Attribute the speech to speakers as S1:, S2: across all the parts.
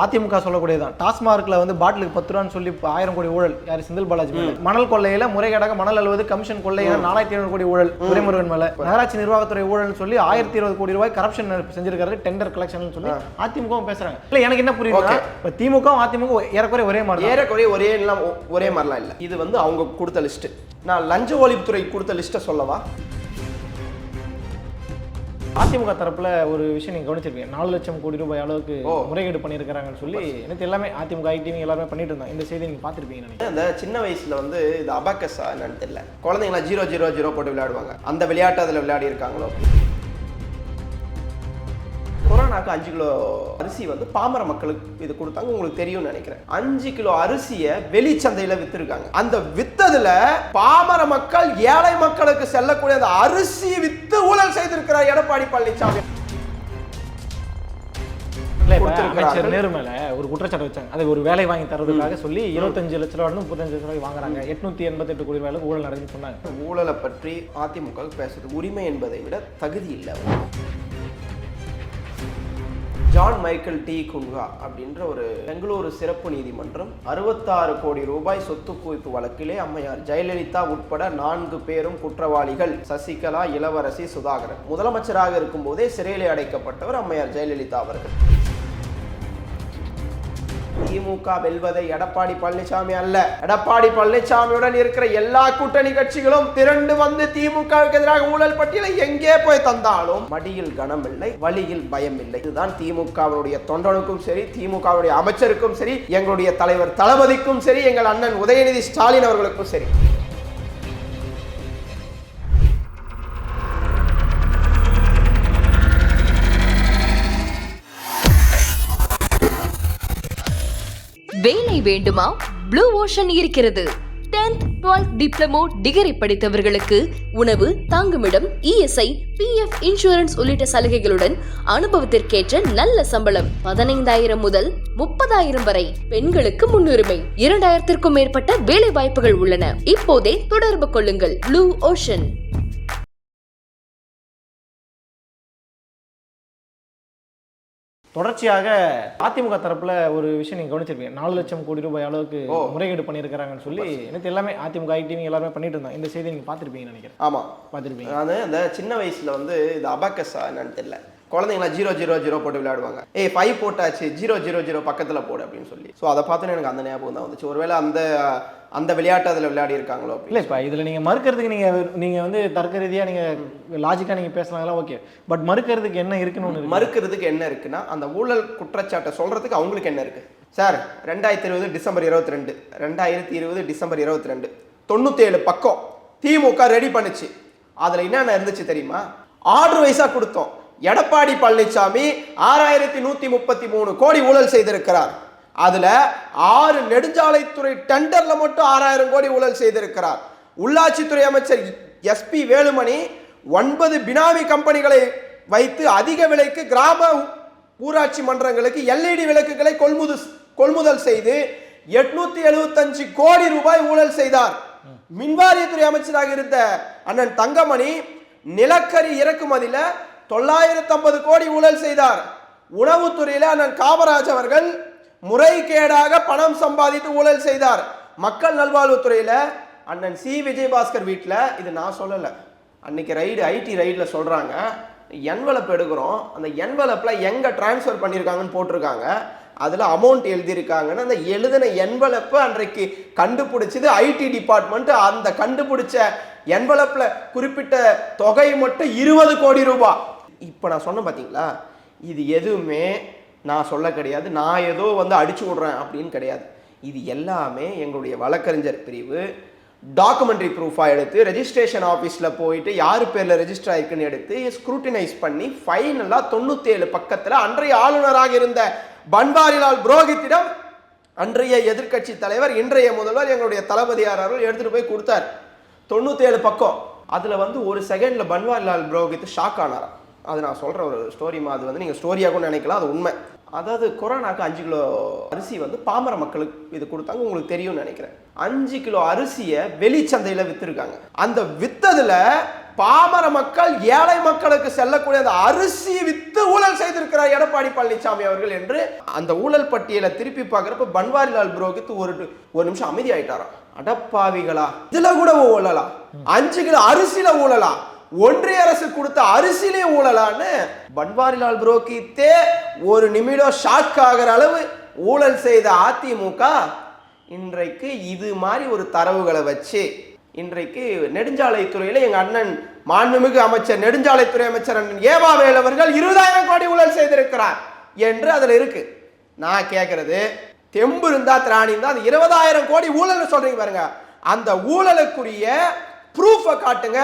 S1: அதிமுக சொல்லக்கூடியதான் டாஸ்மார்க்ல வந்து பாட்டிலுக்கு 10 ரூபான்னு சொல்லி 1000 கோடி ஊழல் யார் செந்தில் பாலாஜி மேல, மணல் கொள்ளையில முறைகேடாக மணல் அள்ளுவது கமிஷன் கொள்ளையில 4700 கோடி ஊழல் துரைமுருகன் மேல, நகராட்சி நிர்வாகத்துறை ஊழல்னு சொல்லி 1020 கோடி ரூபாய் கரப்ஷன் செஞ்சிருக்காரு டெண்டர் கலெக்ஷன் சொல்லி அதிமுகவும் பேசுறாங்க. இல்ல எனக்கு என்ன புரியுது, இப்ப திமுக அதிமுக ஏறக்குறைய ஒரே மாதிரி,
S2: ஏறக்குறைய ஒரே மாதிரிலாம் இல்ல. இது வந்து அவங்க கொடுத்த லிஸ்ட். நான் லஞ்ச ஒழிப்புத்துறை கொடுத்த லிஸ்ட்டை சொல்லவா?
S1: அதிமுக தரப்புல ஒரு விஷயம் நீங்க கவனிச்சிருப்பீங்க, 4 லட்சம் கோடி ரூபாய் அளவுக்கு முறைகேடு பண்ணியிருக்காங்கன்னு சொல்லி எனக்கு எல்லாமே அதிமுக ஐடிவி எல்லாருமே பண்ணிட்டு இருந்தாங்க. இந்த செய்தி நீங்க பார்த்துருப்பீங்க.
S2: அந்த சின்ன வயசுல வந்து இது அபாக்கஸா என்னன்னு தெரியல, குழந்தைங்களா 0-0-0 போட்டு விளையாடுவாங்க. அந்த விளையாட்டு அதில் விளையாடி இருக்காங்களோ. கொரோனாக்கு 5 கிலோ அரிசி வந்து பாமர மக்களுக்கு இது கொடுத்தாங்க. உங்களுக்கு தெரியும்னு நினைக்கிறேன். 5 கிலோ அரிசியை வெளிச்சந்தையில வித்துருக்காங்க. அந்த வித்ததுல பாமர மக்கள் ஏழை மக்களுக்கு செல்லக்கூடிய அந்த அரிசி வித்து ஊழல் செய்திருக்கிறார் எடப்பாடி பழனிசாமி.
S1: அமைச்சர் நேரு மேல ஒரு குற்றச்சாட்டு வச்சாங்க, அதை ஒரு வேலை வாங்கி தரதுக்காக சொல்லி 25 லட்ச ரூபாய் 35 லட்ச ரூபாய் வாங்குறாங்க, 888 கோடி ரூபாய்க்கு ஊழல் நடக்குதுன்னு சொன்னாங்க.
S2: ஊழலை பற்றி அதிமுக பேசுறது உரிமை என்பதை விட தகுதி இல்லை. ஜான் மைக்கேல் டி குன்ஹா அப்படின்ற ஒரு பெங்களூரு சிறப்பு நீதிமன்றம் 66 கோடி ரூபாய் சொத்து குவிப்பு வழக்கிலே அம்மையார் ஜெயலலிதா உட்பட 4 பேரும் குற்றவாளிகள். சசிகலா, இளவரசி, சுதாகரன். முதலமைச்சராக இருக்கும் போதே சிறையிலே அடைக்கப்பட்டவர் அம்மையார் ஜெயலலிதா அவர்கள். திமுக வெல்வதை எடப்பாடி பழனிசாமி அல்ல, எடப்பாடி பழனிசாமியுடன் இருக்கிற எல்லா கூட்டணி கட்சிகளும் திரண்டு வந்து திமுகவுக்கு எதிராக ஊழல் பட்டியலை எங்கே போய் தந்தாலும் மடியில் கனம் இல்லை, வழியில் பயம் இல்லை. இதுதான் திமுகவுடைய தொண்டனுக்கும் சரி, திமுகவுடைய அமைச்சருக்கும் சரி, எங்களுடைய தலைவர் தளபதிக்கும் சரி, எங்கள் அண்ணன் உதயநிதி ஸ்டாலின் அவர்களுக்கும் சரி.
S3: வேலை வேண்டுமா? ப்ளூ ஓஷன் இருக்கிறது. 10th 12th டிப்ளமோ டிகிரி படித்தவர்களுக்கு உணவு, தங்குமிடம், இஎஸ்ஐ, பிஎஃப், இன்சூரன்ஸ் உள்ளிட்ட சலுகைகளுடன் அனுபவத்திற்கேற்ற நல்ல சம்பளம் 15,000 முதல் 30,000 வரை. பெண்களுக்கு முன்னுரிமை. 2000த்திற்கும் மேற்பட்ட வேலை வாய்ப்புகள் உள்ளன. இப்போதே தொடர்பு கொள்ளுங்கள். Blue ocean.
S1: தொடர்ச்சியாக அதிமுக தரப்புல ஒரு விஷயம் நீங்க கவனிச்சிருப்பீங்க, 4 லட்சம் கோடி ரூபாய் அளவுக்கு முறைகேடு பண்ணியிருக்காங்கன்னு சொல்லி எனக்கு எல்லாமே அதிமுக ஐடிவி எல்லாருமே பண்ணிட்டு இருந்தாங்க. இந்த செய்தி நீங்க பார்த்துருப்பீங்கன்னு நினைக்கிறேன்.
S2: ஆமா, பார்த்துருப்பீங்க. அது அந்த சின்ன வயசுல வந்து இது அபாக்கஸா என்னன்னு தெரியல, குழந்தைங்களா 0-0-0 போட்டு விளையாடுவாங்க. 5 போட்டாச்சு, 0-0-0 பக்கத்துல போடு அப்படின்னு சொல்லி. ஸோ அதை பார்த்தோன்னே எனக்கு அந்த ஞாபகம் தான் வந்துச்சு. ஒருவேளை அந்த விளையாட்டு அதில் விளையாடி இருக்காங்களோ. இல்லை, இப்போ இதில் நீங்கள் மறுக்கிறதுக்கு நீங்கள் வந்து தர்க்க ரீதியாக நீங்கள் லாஜிக்காக நீங்கள் பேசலாங்களா, ஓகே. பட் மறுக்கிறதுக்கு என்ன இருக்குன்னு மறுக்கிறதுக்கு என்ன இருக்குன்னா, அந்த ஊழல் குற்றச்சாட்டை சொல்றதுக்கு அவங்களுக்கு என்ன இருக்கு சார்? 2020 டிசம்பர் 22, 2020 டிசம்பர் 22, 97 பக்கம் திமுக ரெடி பண்ணுச்சு. அதில் என்னென்ன இருந்துச்சு தெரியுமா? ஆர்டர் வைஸாக கொடுத்தோம். எடப்பாடி பழனிசாமி 6133 கோடி ஊழல் செய்திருக்கிறார். அதுல 6 நெடுஞ்சாலைத்துறை டெண்டர்ல மட்டும் 6000 கோடி ஊழல் செய்திருக்கிறார். உள்ளாட்சித்துறை அமைச்சர் எஸ்பி வேலுமணி 9 பினாமி கம்பெனிகளை வைத்து அதிக விலைக்கு கிராம ஊராட்சி மன்றங்களுக்கு LED விளக்குகளை கொள்முதல் செய்து 875 கோடி ரூபாய் ஊழல் செய்தார். மின்வாரியத்துறை அமைச்சராக இருந்த அண்ணன் தங்கமணி நிலக்கரி இறக்குமதியில 950 கோடி ஊழல் செய்தார். உணவுத்துறையில அண்ணன் காமராஜ் அவர்கள் முறைகேடாக பணம் சம்பாதித்து ஊழல் செய்தார். மக்கள் நல்வாழ்வுத்துறையில அண்ணன் சி விஜயபாஸ்கர் வீட்டில், இது நான் சொல்லலை, அன்னைக்கு ஐடி ரைடில் சொல்றாங்க, என்வலப் எடுக்கிறோம், அந்த என்வலப்ல எங்க டிரான்ஸ்ஃபர் பண்ணியிருக்காங்கன்னு போட்டிருக்காங்க, அதுல அமௌண்ட் எழுதியிருக்காங்கன்னு. அந்த எழுதின என்வலப்பை அன்றைக்கு கண்டுபிடிச்சது ஐடி டிபார்ட்மெண்ட். அந்த கண்டுபிடிச்ச என்வலப்ல குறிப்பிட்ட தொகை மட்டும் 20 கோடி ரூபாய். இப்போ நான் சொன்னேன் பார்த்தீங்களா, இது எதுவுமே நான் சொல்ல கிடையாது, நான் ஏதோ வந்து அடிச்சு விடுறேன் அப்படின்னு கிடையாது. இது எல்லாமே எங்களுடைய வழக்கறிஞர் பிரிவு டாக்குமெண்ட்ரி ப்ரூஃபாக எடுத்து ரெஜிஸ்ட்ரேஷன் ஆஃபீஸில் போயிட்டு யார் பேரில் ரெஜிஸ்டர் ஆயிருக்குன்னு எடுத்து ஸ்க்ரூட்டினைஸ் பண்ணி ஃபைனலாக 97 பக்கத்தில் அன்றைய ஆளுநராக இருந்த பன்வாரிலால் புரோஹித்திடம் அன்றைய எதிர்கட்சி தலைவர் இன்றைய முதல்வர் எங்களுடைய தளபதியார் அவர்கள் எடுத்துகிட்டு போய் கொடுத்தார். 97 பக்கம். அதில் வந்து ஒரு செகண்டில் பன்வாரிலால் புரோஹித் ஷாக் ஆனாராம். அது நான் சொல்கிற ஒரு ஸ்டோரிமா, அது வந்து நீங்கள் ஸ்டோரியாகவும் நினைக்கலாம், அது உண்மை. அதாவது கொரோனாக்கு 5 கிலோ அரிசி வந்து பாமர மக்களுக்கு இது கொடுத்தாங்க. உங்களுக்கு தெரியும்னு நினைக்கிறேன். 5 கிலோ அரிசியை வெளிச்சந்தையில் வித்துருக்காங்க. அந்த வித்ததுல பாமர மக்கள் ஏழை மக்களுக்கு செல்லக்கூடிய அந்த அரிசி வித்து ஊழல் செய்திருக்கிறார் எடப்பாடி பழனிசாமி அவர்கள் என்று அந்த ஊழல் பட்டியலை திருப்பி பார்க்கிறப்ப பன்வாரிலால் புரோஹித் ஒரு நிமிஷம் அமைதி ஆயிட்டாராம். அடப்பாவிகளா, இதுல கூட ஊழலா? 5 கிலோ அரிசியில ஊழலா? ஒன்றிய அரசு கொடுத்த அரிசியிலே ஊழலான்னு பன்வாரிலால் புரோஹித்தே ஒரு நிமிடம் ஷாக் ஆகிற அளவு ஊழல் செய்த அதிமுக இன்றைக்கு இது மாதிரி ஒரு தரவுகளை வச்சு இன்றைக்கு நெடுஞ்சாலைத்துறையில எங்க அண்ணன் மாண்புமிகு அமைச்சர் நெடுஞ்சாலைத்துறை அமைச்சர் அண்ணன் ஏவாவேல் அவர்கள் 20,000 கோடி ஊழல் செய்திருக்கிறார் என்று அதுல இருக்கு. நான் கேட்கறது, தெம்பு இருந்தா திராணி இருந்தா அது 20,000 கோடி ஊழல் சொல்றீங்க பாருங்க, அந்த ஊழலுக்குரிய ப்ரூஃபை காட்டுங்க.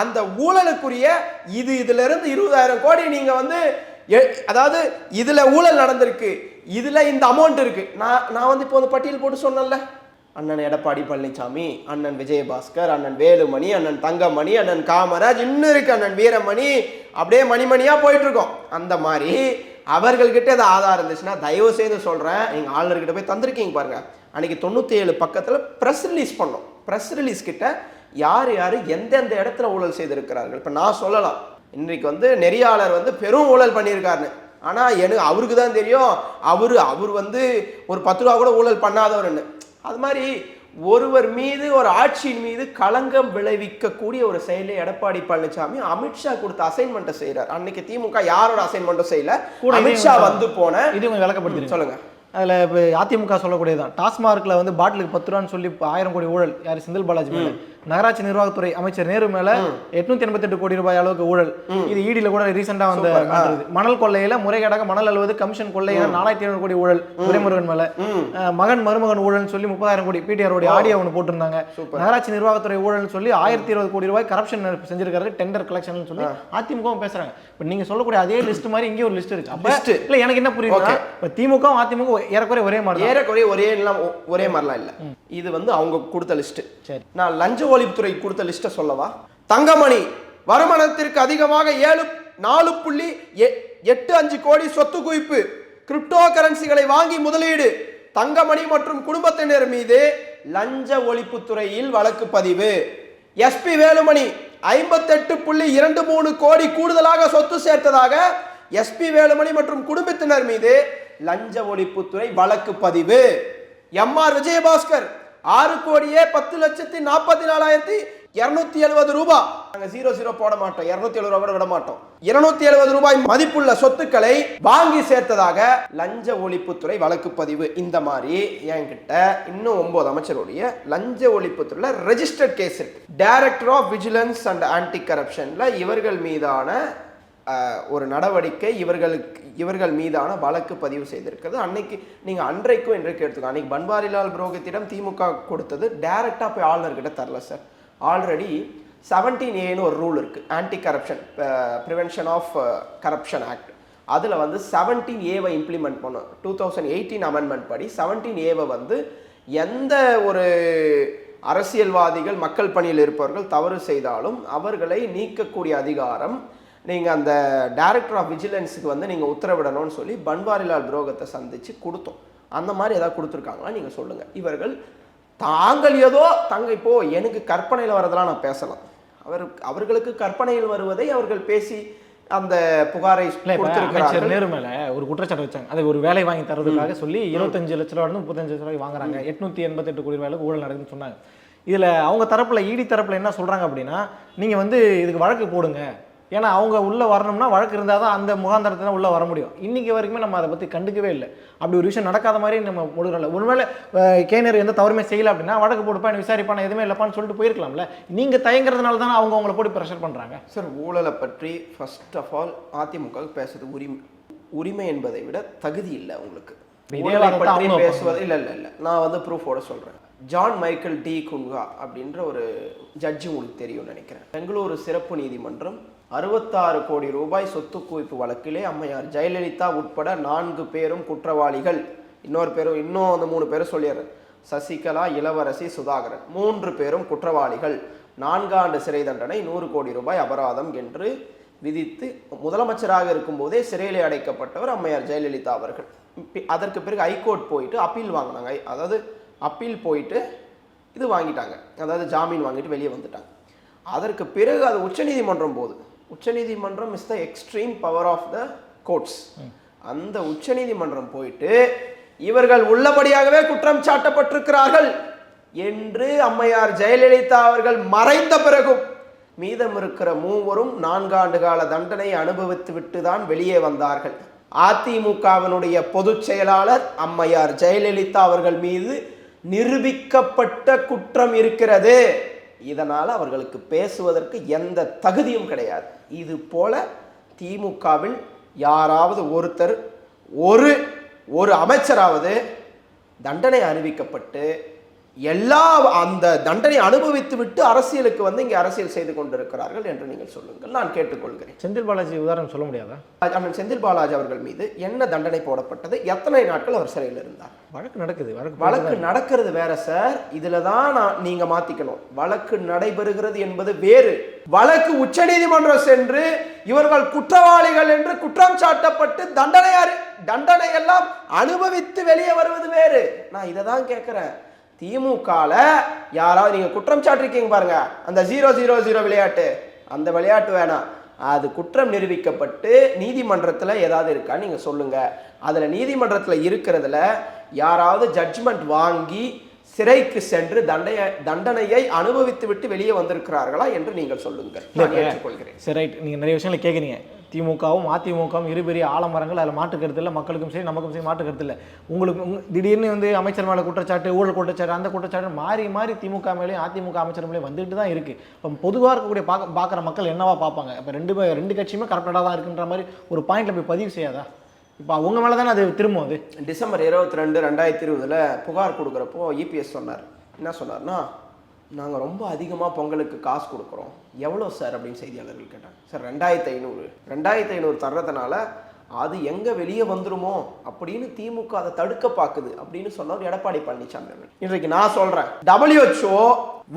S2: அந்த ஊழலுக்குரிய இதுல இருந்து 20,000 கோடி நீங்க வந்து அதாவது இதுல ஊழல் நடந்திருக்கு, இதுல இந்த அமௌண்ட் இருக்கு. நான் வந்து இப்போ பட்டியல் போட்டு சொன்னேன்ல, அண்ணன் எடப்பாடி பழனிசாமி, அண்ணன் விஜயபாஸ்கர், அண்ணன் வேலுமணி, அண்ணன் தங்கமணி, அண்ணன் காமராஜ், இன்னும் இருக்கு அண்ணன் வீரமணி, அப்படியே மணிமணியா போயிட்டு இருக்கோம். அந்த மாதிரி அவர்கள்கிட்ட அது ஆதாரம் இருந்துச்சுன்னா தயவு செய்து சொல்றேன், எங்க ஆளுநர்கிட்ட போய் தந்திருக்கீங்க பாருங்க. அன்னைக்கு 97 பக்கத்துல பிரஸ் ரிலீஸ் பண்ணோம். பிரஸ் ரிலீஸ் கிட்ட யார் யார் எந்தெந்த இடத்துல ஊழல் செய்திருக்கிறார்கள். இப்போ நான் சொல்லலாம், இன்றைக்கு வந்து நெறியாளர் வந்து பெரும் ஊழல் பண்ணியிருக்காருன்னு. ஆனால் எனக்கு அவருக்கு தான் தெரியும் அவர் வந்து ஒரு 10 ரூபா கூட ஊழல் பண்ணாதவர்னு. அது மாதிரி ஒருவர் மீது ஒரு ஆட்சியின் மீது களங்கம் விளைவிக்கக்கூடிய ஒரு செயலை எடப்பாடி பழனிசாமி அமித்ஷா கொடுத்த அசைன்மெண்ட்டை செய்யறார். அன்னைக்கு திமுக யாரோட அசைன்மெண்ட்டும் செய்யல, அமித்ஷா வந்து போன
S1: இது விளக்கப்படுத்தி சொல்லுங்க. அதில் இப்போ அதிமுக சொல்லக்கூடியதான், டாஸ்மார்க்கில் வந்து பாட்டிலுக்கு 10 ரூபான்னு சொல்லி 1000 கோடி ஊழல் யார் செந்தில் பாலாஜி மேலே, நகராட்சி நிர்வாகத்துறை அமைச்சர் நேரு மேலே 888 கோடி ரூபாய் அளவுக்கு ஊழல். இது ஈடியில் கூட ரீசெண்டாக வந்து மணல் கொள்ளையில் முறைகேடாக மணல் அள்ளுவது கமிஷன் கொள்ளையில் 4700 கோடி ஊழல் துரைமுருகன் மேலே, மகன் மருமகன் ஊழல்னு சொல்லி 30,000 கோடி பிடிஆரோட ஆடியோ ஒன்று போட்டிருந்தாங்க. நகராட்சி நிர்வாகத்துறை ஊழல்னு சொல்லி 1020 கோடி ரூபாய் கரப்ஷன் செஞ்சிருக்காரு, டெண்டர் கலெக்ஷன் சொல்லி அதிமுகவும் பேசுறாங்க. இப்போ நீங்க சொல்லக்கூடிய அதே லிஸ்ட் மாதிரி இங்கே ஒரு லிஸ்ட் இருக்கு. அப்போ இல்லை எனக்கு என்ன புரியுது, இப்போ திமுக அதிமுக ஏறக்குறைய ஒரே மாதிரி,
S2: ஏறக்குறைய ஒரே மாதிரிலாம் இல்லை. இது வந்து அவங்க கொடுத்த லிஸ்ட். நான் லஞ்ச ஒழிப்புத்துறை கொடுத்த லிஸ்ட்டை சொல்லவா? தங்கமணி வருமானத்திற்கு அதிகமாக 4.85 கோடி சொத்து குவிப்பு, கிரிப்டோ கரன்சிகளை வாங்கி முதலீடு, தங்கமணி மற்றும் குடும்பத்தினர் மீது லஞ்ச ஒழிப்புத்துறையில் வழக்கு பதிவு. எஸ்பி வேலுமணி 58.23 கோடி கூடுதலாக சொத்து சேர்த்ததாக எஸ்பி வேலுமணி மற்றும் குடும்பத்தினர் மீது லஞ்ச ஒழிப்புத்துறை வழக்கு பதிவு. எம்ஆர் விஜயபாஸ்கர் 6,10,44,270 ரூபாய், நாங்க 00 போட மாட்டோம், 270 ரூபாய் விட மாட்டோம், 270 ரூபாய் மதிப்புள்ள சொத்துக்களை வாங்கி சேர்த்ததாக லஞ்ச ஒழிப்புத்துறை வழக்கு பதிவு. இந்த மாதிரி என்கிட்ட இன்னும் 9 அமைச்சருடைய லஞ்ச ஒழிப்புத்துறையில ரெஜிஸ்டர்ட் கேஸ் இருக்கு. Director of vigilance and anti கரப்ஷன்ல இவர்கள் மீதான ஒரு நடவடிக்கை, இவர்கள் மீதான வழக்கு பதிவு செய்திருக்கிறது. அன்னைக்கு நீங்க அன்றைக்கும் இன்றைக்கு எடுத்துக்கோ. அன்னைக்கு பன்வாரிலால் புரோஹித்திடம் திமுக கொடுத்தது டைரக்டா போய் ஆளுநர்கிட்ட தரல சார். ஆல்ரெடி 17A ஒரு ரூல் இருக்கு, anti corruption prevention of corruption act. அதில் வந்து 17A இம்ப்ளிமெண்ட் பண்ணோம். 2018 அமெண்ட்மெண்ட் படி 17A வந்து எந்த ஒரு அரசியல்வாதிகள் மக்கள் பணியில் இருப்பவர்கள் தவறு செய்தாலும் அவர்களை நீக்கக்கூடிய அதிகாரம் நீங்கள் அந்த டைரக்டர் ஆஃப் விஜிலன்ஸுக்கு வந்து நீங்கள் உத்தரவிடணும்னு சொல்லி பன்வாரிலால் புரோஹித்தை சந்தித்து கொடுத்தோம். அந்த மாதிரி ஏதாவது கொடுத்துருக்காங்களா நீங்கள் சொல்லுங்கள். இவர்கள் தாங்கள் ஏதோ இப்போ எனக்கு கற்பனையில் வரதெல்லாம் நான் பேசலாம், அவர்களுக்கு கற்பனையில் வருவதை அவர்கள் பேசி அந்த புகாரை
S1: அமைச்சர் நேரு மேல ஒரு குற்றச்சாட்டு வச்சாங்க. அதை ஒரு வேலை வாங்கி தரதுக்காக சொல்லி 25 லட்ச ரூபாய் 35 லட்ச ரூபாய் வாங்குறாங்க, 888 கோடி ரூபாய்க்கு ஊழல் நடக்குதுன்னு சொன்னாங்க. இதுல அவங்க தரப்புல இடி தரப்புல என்ன சொல்றாங்க அப்படின்னா, நீங்க வந்து இதுக்கு வழக்கு போடுங்க, ஏன்னா அவங்க உள்ள வரணும்னா வழக்கு இருந்தால் தான் அந்த முகாந்தரத்தை உள்ள வர முடியும். இன்னைக்கு வரைக்குமே நம்ம அதை பற்றி கண்டுக்கவே இல்லை. அப்படி ஒரு விஷயம் நடக்காத மாதிரி நம்ம முடியல. ஒருவேளை கேனர் எந்த தவறுமே செய்யலை அப்படின்னா வழக்கு போட்டுப்பா விசாரிப்பான எதுவுமே இல்லைப்பான்னு சொல்லிட்டு போயிருக்கலாம்ல. நீங்கள் தயங்குறதுனால தானே அவங்கள போட்டு ப்ரெஷர் பண்ணுறாங்க.
S2: சார், ஊழலை பற்றி ஃபர்ஸ்ட் ஆஃப் ஆல் அதிமுக பேசுறது உரிமை என்பதை விட தகுதி இல்லை உங்களுக்கு. பற்றி பேசுவது இல்லை. நான் வந்து ப்ரூஃபோட சொல்கிறேன். ஜான் மைக்கேல் டி குன்ஹா அப்படின்ற ஒரு ஜட்ஜி உங்களுக்கு தெரியும்னு நினைக்கிறேன். பெங்களூரு சிறப்பு நீதிமன்றம் 66 கோடி ரூபாய் சொத்து குவிப்பு வழக்கிலே அம்மையார் ஜெயலலிதா உட்பட 4 பேரும் குற்றவாளிகள். இன்னும் அந்த 3 பேரும் சொல்லிடுறேன். சசிகலா, இளவரசி, சுதாகரன் 3 பேரும் குற்றவாளிகள். 4 ஆண்டு சிறை தண்டனை, 100 கோடி ரூபாய் அபராதம் என்று விதித்து முதலமைச்சராக இருக்கும்போதே சிறையிலே அடைக்கப்பட்டவர் அம்மையார் ஜெயலலிதா அவர்கள். அதற்கு பிறகு ஹைகோர்ட் போயிட்டு அப்பீல் வாங்கினாங்க. அதாவது அப்பீல் போயிட்டு இது வாங்கிட்டாங்க, அதாவது ஜாமீன் வாங்கிட்டு வெளியே வந்துட்டாங்க. அதற்கு பிறகு அது உச்சநீதிமன்றம் போகுது. உச்சநீதிமன்றம் is the extreme power of the courts. அந்த உச்சநீதிமன்றம் போயிட்டு இவர்கள் உள்ளபடியாகவே குற்றம் சாட்டப்பட்டிருக்கிறார்கள் என்று அம்மையார் ஜெயலலிதா அவர்கள் மறைந்த பிறகும் மீதம் இருக்கிற மூவரும் 4 ஆண்டு கால தண்டனை அனுபவித்து விட்டு தான் வெளியே வந்தார்கள். அதிமுகவினுடைய பொதுச் செயலாளர் அம்மையார் ஜெயலலிதா அவர்கள் மீது நிரூபிக்கப்பட்ட குற்றம் இருக்கிறது. இதனால் அவர்களுக்கு பேசுவதற்கு எந்த தகுதியும் கிடையாது. இது போல திமுகவில் யாராவது ஒருத்தர் ஒரு அமைச்சராவது தண்டனை அறிவிக்கப்பட்டு அந்த தண்டனை அனுபவித்து விட்டு அரசியலுக்கு வந்து இங்கே அரசியல் செய்து கொண்டிருக்கிறார்கள் என்று நீங்கள் சொல்லுங்கள், நான் கேட்டுக்கொள்கிறேன்.
S1: செந்தில் பாலாஜி உதாரணம் சொல்ல முடியாதா?
S2: அண்ணன் செந்தில் பாலாஜி அவர்கள் மீது என்ன தண்டனை போடப்பட்டது? எத்தனை நாட்கள் அவர் சிறையில் இருந்தார்?
S1: வழக்கு நடக்குது.
S2: வழக்கு நடக்கிறது வேற சார். இதுல தான் நீங்க மாத்திக்கணும். வழக்கு நடைபெறுகிறது என்பது வேறு. வழக்கு உச்சநீதிமன்றம் சென்று இவர்கள் குற்றவாளிகள் என்று குற்றம் சாட்டப்பட்டு தண்டனை எல்லாம் அனுபவித்து வெளியே வருவது வேறு. நான் இதை தான் கேட்கிறேன். திமுகல யாராவது நீங்க குற்றம் சாட்டிருக்கீங்க பாருங்க, அந்த 000 விளையாட்டு, அந்த விளையாட்டு வேணாம். அது குற்றம் நிரூபிக்கப்பட்டு நீதிமன்றத்தில் ஏதாவது இருக்கா நீங்க சொல்லுங்க. அதுல நீதிமன்றத்தில் இருக்கிறதுல யாராவது ஜட்ஜ்மெண்ட் வாங்கி சிறைக்கு சென்று தண்டனையை அனுபவித்து விட்டு வெளியே வந்திருக்கிறார்களா என்று நீங்கள் சொல்லுங்கள், நான் ஏற்றுக்கொள்கிறேன்.
S1: சரி, ரைட். நீங்க நிறைய விஷயங்களை கேட்குறீங்க. திமுகவும் அதிமுகவும் இருபெரிய ஆலமரங்கள், அதில் மாற்று கருத்து இல்லை. மக்களுக்கும் சரி நமக்கும் சரி மாற்று கருத்து இல்லை. உங்களுக்கு திடீர்னு வந்து அமைச்சர் மேலே குற்றச்சாட்டு, ஊழல் குற்றச்சாட்டு, அந்த குற்றச்சாட்டு மாறி திமுக மேலேயும் அதிமுக அமைச்சர் மேலேயும் வந்துட்டு தான் இருக்குது. இப்போ பொதுவாக இருக்கக்கூடிய பார்க்குற மக்கள் என்னவா பார்ப்பாங்க? இப்போ ரெண்டு கட்சியுமே கரெக்டாக தான் இருக்குன்ற மாதிரி ஒரு பாயிண்ட்ல போய் பதிவு செய்யாதா? இப்போ அவங்க மேலே தானே அது திரும்பும். அது
S2: டிசம்பர் 22, 2020 புகார் கொடுக்குறப்போ இபிஎஸ் சொன்னார். என்ன சொன்னார்னா, நாங்கள் ரொம்ப அதிகமாக பொங்கலுக்கு காசு கொடுக்குறோம். எவ்வளோ சார் அப்படின்னு செய்தியாளர்கள் கேட்டாங்க. சார் 2500 தர்றதுனால அது எங்கே வெளியே வந்துருமோ அப்படின்னு திமுக அதை தடுக்க பார்க்குது அப்படின்னு சொன்னவர் எடப்பாடி பழனிசாமி. இன்றைக்கு நான் சொல்கிறேன், WHO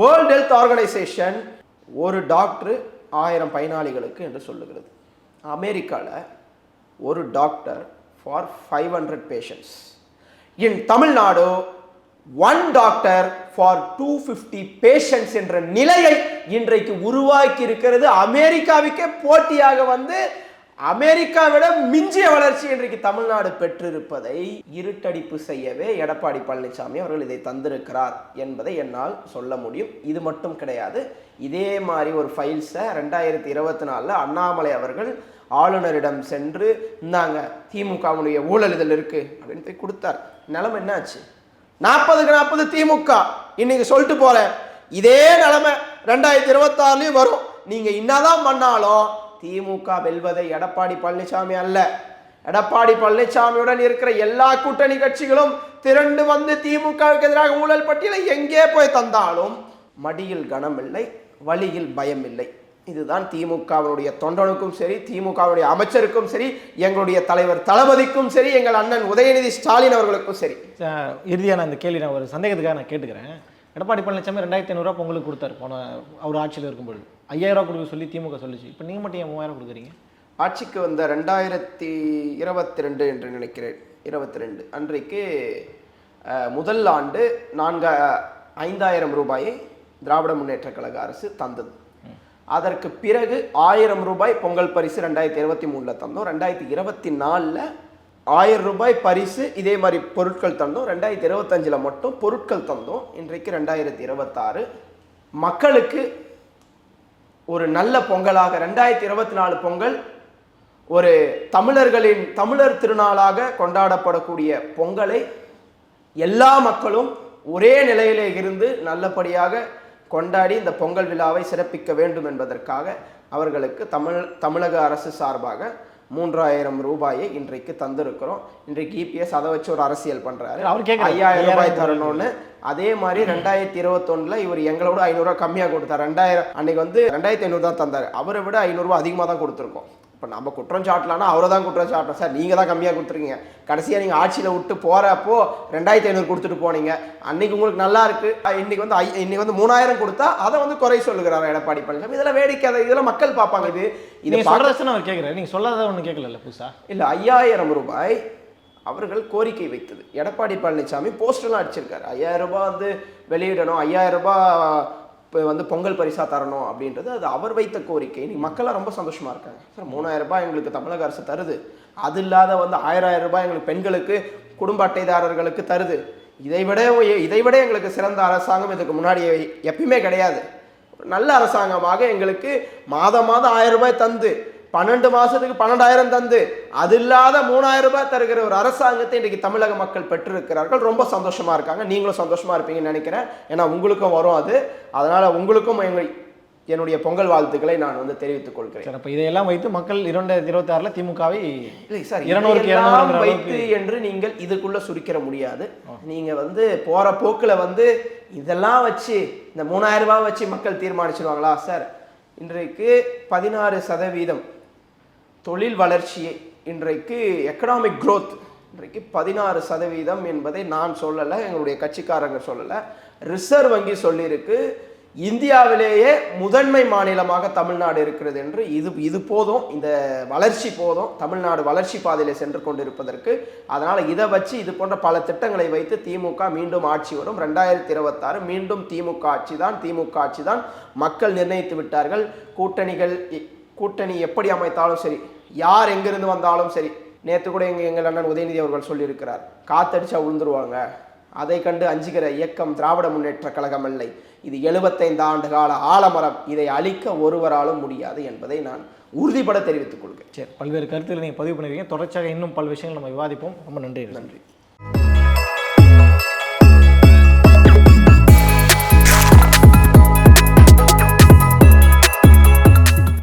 S2: வேர்ல்ட் ஹெல்த் ஆர்கனைசேஷன் ஒரு டாக்டர் 1000 பயனாளிகளுக்கு என்று சொல்லுகிறது. அமெரிக்காவில் ஒரு doctor for 500 patients. In Tamil Nadu 1 doctor for 250 patients என்ற நிலையை இன்றைக்கு உருவாக்கி இருக்கிறது. அமெரிக்காவுக்கே போட்டியாக வந்து அமெரிக்காவிட மிஞ்சிய வளர்ச்சி இன்றைக்கு தமிழ்நாடு பெற்றிருப்பதை இருட்டடிப்பு செய்யவே எடப்பாடி பழனிசாமி அவர்கள் இதை தந்திருக்கிறார் என்பதை என்னால் சொல்ல முடியும். இது மட்டும் கிடையாது. இதே மாதிரி ஒரு ஃபைல்ஸை 2024 அண்ணாமலை அவர்கள் ஆளுநரிடம் சென்று இந்தாங்க திமுகவுடைய ஊழல் இதில் இருக்கு அப்படின்னு போய் கொடுத்தார். நிலைமை என்ன ஆச்சு? 40க்கு 40 திமுக. இன்னைக்கு சொல்லிட்டு போறேன், இதே நிலைமை 2026 வரும். நீங்க என்னதான் பண்ணாலும் திமுக வெல்வதை எடப்பாடி பழனிசாமி அல்ல, எடப்பாடி பழனிசாமியுடன் இருக்கிற எல்லா கூட்டணி கட்சிகளும் திரண்டு வந்து திமுகவுக்கு எதிராக ஊழல் பட்டியலை எங்கே போய் தந்தாலும் மடியில் கனம் இல்லை, வழியில் பயம் இல்லை. இதுதான் திமுகவுடைய தொண்டனுக்கும் சரி, திமுகவுடைய அமைச்சருக்கும் சரி, எங்களுடைய தலைவர் தளபதிக்கும் சரி, எங்கள் அண்ணன் உதயநிதி ஸ்டாலின் அவர்களுக்கும் சரி.
S1: இறுதியான இந்த கேள்வி நான் ஒரு சந்தேகத்துக்காக நான் கேட்டுக்கிறேன். எடப்பாடி பழனிசாமி 2500 பொங்கலுக்கு கொடுத்தாரு போன அவர் ஆட்சியில் இருக்கும்போது. 5000 கொடுக்க சொல்லி திமுக சொல்லிச்சு. இப்போ நீங்கள் மட்டும் 3000 கொடுக்குறீங்க?
S2: ஆட்சிக்கு வந்த 2022 என்று நினைக்கிறேன், 22 அன்றைக்கு முதல் ஆண்டு 5000 ரூபாயை திராவிட முன்னேற்ற கழக அரசு தந்தது. அதற்கு பிறகு 1000 ரூபாய் பொங்கல் பரிசு 2023 தந்தோம். 2024 1000 ரூபாய் பரிசு இதே மாதிரி பொருட்கள் தந்தோம். 2025 மட்டும் பொருட்கள் தந்தோம். இன்றைக்கு 2026 மக்களுக்கு ஒரு நல்ல பொங்கலாக 2024 பொங்கல் ஒரு தமிழர் திருநாளாக கொண்டாடப்படக்கூடிய பொங்கலை எல்லா மக்களும் ஒரே நிலையிலே இருந்து நல்லபடியாக கொண்டாடி இந்த பொங்கல் விழாவை சிறப்பிக்க வேண்டும் என்பதற்காக அவர்களுக்கு தமிழக அரசு சார்பாக 3000 ரூபாயை இன்றைக்கு தந்திருக்கிறோம். இன்றைக்கு இபிஎஸ் அதை வச்சு ஒரு அரசியல் பண்றாரு. 5000 ரூபாய் தரணும்னு. அதே மாதிரி 2021 இவர் எங்களோட 500 ரூபாய் கம்மியாக கொடுத்தார். 2000 அன்னைக்கு வந்து 2500 தான் தந்தார். அவரை விட 500 ரூபாய் அதிகமாக தான் கொடுத்துருக்கோம். இப்போ நம்ம குற்றம் சாட்டலாம்னா அவரை தான் குற்றம் சாட்டணும். சார் நீங்கள் தான் கம்மியாக கொடுத்துருக்கீங்க, கடைசியாக நீங்கள் ஆட்சியில் விட்டு போகிறப்போ 2500 கொடுத்துட்டு போனீங்க, அன்னைக்கு உங்களுக்கு நல்லா இருக்கு, இன்னைக்கு வந்து 3000 கொடுத்தா அதை வந்து குறை சொல்லுகிறார் எடப்பாடி பழனிசாமி. இதெல்லாம் வேடிக்கை, இதெல்லாம் மக்கள் பார்ப்பாங்க. இது
S1: சொல்றதுன்னு அவர் கேட்குறாரு, நீங்கள் சொல்லாத ஒன்று கேட்கல புதுசா
S2: இல்லை. 5000 ரூபாய் அவர்கள் கோரிக்கை வைத்தது. எடப்பாடி பழனிசாமி போஸ்டர்லாம் அடிச்சிருக்காரு. 5000 ரூபாய் வந்து வெளியிடணும், 5000 ரூபாய் இப்போ வந்து பொங்கல் பரிசா தரணும் அப்படின்றது அது அவர் வைத்த கோரிக்கை. இன்னைக்கு மக்கள்லாம் ரொம்ப சந்தோஷமா இருக்காங்க. சார் 3000 ரூபாய் எங்களுக்கு தமிழக அரசு தருது, அது இல்லாத வந்து 1000 ரூபாய் எங்களுக்கு பெண்களுக்கு குடும்ப அட்டைதாரர்களுக்கு தருது. இதை விட எங்களுக்கு சிறந்த அரசாங்கம் இதுக்கு முன்னாடி எப்பயுமே கிடையாது. நல்ல அரசாங்கமாக எங்களுக்கு மாதம் 1000 ரூபாய் தந்து 12 மாசத்துக்கு 12,000 தந்து அது இல்லாத 3000 ரூபாய் தருகிற ஒரு அரசாங்கத்தை இன்றைக்கு தமிழக மக்கள் பெற்றிருக்கிறார்கள். ரொம்ப சந்தோஷமா இருக்காங்க. நீங்களும் சந்தோஷமா இருப்பீங்கன்னு நினைக்கிறேன். ஏன்னா உங்களுக்கும் வரும் அது. அதனால உங்களுக்கும் என்னுடைய பொங்கல் வாழ்த்துக்களை நான் வந்து தெரிவித்துக் கொள்கிறேன்.
S1: அப்ப இதையெல்லாம் வைத்து மக்கள் 2026 திமுகவை
S2: இல்லை சார்,
S1: 200
S2: வைத்து என்று நீங்கள் இதுக்குள்ள சுருக்கிற முடியாது. நீங்க வந்து போற போக்குல வந்து இதெல்லாம் வச்சு இந்த 3000 ரூபாய் வச்சு மக்கள் தீர்மானிச்சிருவாங்களா சார்? இன்றைக்கு 16% தொழில் வளர்ச்சியை, இன்றைக்கு எக்கனாமிக் growth இன்றைக்கு 16% என்பதை நான் சொல்லலை, எங்களுடைய கட்சிக்காரங்க சொல்லலை, ரிசர்வ் வங்கி சொல்லியிருக்கு. இந்தியாவிலேயே முதன்மை மாநிலமாக தமிழ்நாடு இருக்கிறது என்று. இது போதும், இந்த வளர்ச்சி போதும் தமிழ்நாடு வளர்ச்சி பாதையில சென்று கொண்டிருப்பதற்கு. அதனால இதை வச்சு இது போன்ற பல திட்டங்களை வைத்து திமுக மீண்டும் ஆட்சி வரும். 2026 மீண்டும் திமுக ஆட்சி தான் மக்கள் நிர்ணயித்து விட்டார்கள். கூட்டணி எப்படி அமைத்தாலும் சரி, யார் எங்கிருந்து வந்தாலும் சரி. நேற்று கூட எங்கள் அண்ணன் உதயநிதி அவர்கள் சொல்லியிருக்கிறார், காத்தடிச்சா விழுந்துருவாங்க, அதை கண்டு அஞ்சுகிற இயக்கம் திராவிட முன்னேற்ற கழகம் இல்லை, இது 75 ஆண்டு கால ஆலமரம், இதை அழிக்க ஒருவராலும் முடியாது என்பதை நான் உறுதிபட தெரிவித்துக் கொள்கிறேன்.
S1: சரி, பல்வேறு கருத்துக்களை நீங்கள் பதிவு பண்ணிருக்கீங்க. தொடர்ச்சியாக இன்னும் பல விஷயங்கள் நம்ம விவாதிப்போம். ரொம்ப நன்றி.